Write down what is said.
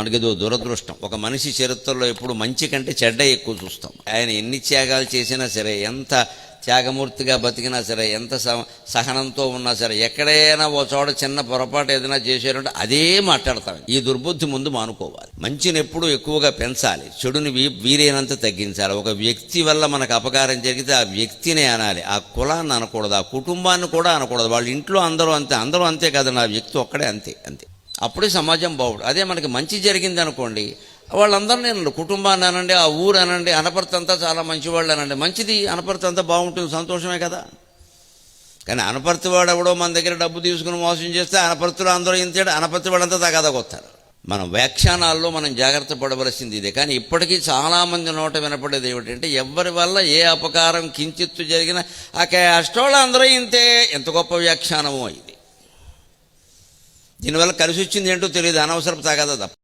మనకిదో దురదృష్టం. ఒక మనిషి చరిత్రలో ఎప్పుడు మంచి కంటే చెడ్డ ఎక్కువ చూస్తాం. ఆయన ఎన్ని త్యాగాలు చేసినా సరే, ఎంత త్యాగమూర్తిగా బతికినా సరే, ఎంత సహనంతో ఉన్నా సరే, ఎక్కడైనా ఓ చోట చిన్న పొరపాటు ఏదైనా చేశారంటే అదే మాట్లాడతాం. ఈ దుర్బుద్ధి ముందు మానుకోవాలి. మంచిని ఎప్పుడు ఎక్కువగా పెంచాలి, చెడుని వీరైనంత తగ్గించాలి. ఒక వ్యక్తి వల్ల మనకు అపకారం జరిగితే ఆ వ్యక్తినే అనాలి, ఆ కులాన్ని అనకూడదు, ఆ కుటుంబాన్ని కూడా అనకూడదు. వాళ్ళ ఇంట్లో అందరూ అంతే కదండి, ఆ వ్యక్తి ఒక్కడే అంతే. అప్పుడే సమాజం బాగుండు. అదే మనకి మంచి జరిగింది అనుకోండి, వాళ్ళందరినీ అనండి, కుటుంబాన్ని అనండి, ఆ ఊరు అనండి, అనపర్తి అంతా చాలా మంచివాళ్ళు అనండి. మంచిది, అనపర్తి అంతా బాగుంటుంది, సంతోషమే కదా. కానీ అనపర్తి వాడు ఎవడో మన దగ్గర డబ్బు తీసుకుని మోసం చేస్తే అనపర్తిలో అందరూ ఇంతేడు, అనపర్తి వాడంతా తగాదకొస్తారు. మన వ్యాఖ్యానాల్లో మనం జాగ్రత్త పడవలసింది ఇదే. కానీ ఇప్పటికీ చాలామంది నోట వినపడేది ఏమిటంటే, ఎవరి వల్ల ఏ అపకారం కించిత్తు జరిగినా ఆ కష్టోళ్ళు అందరూ ఇంతే. ఎంత గొప్ప వ్యాఖ్యానమో ఇది. దీనివల్ల కలిసి వచ్చింది ఏంటో తెలియదు, అనవసరపు తగాదా తప్ప.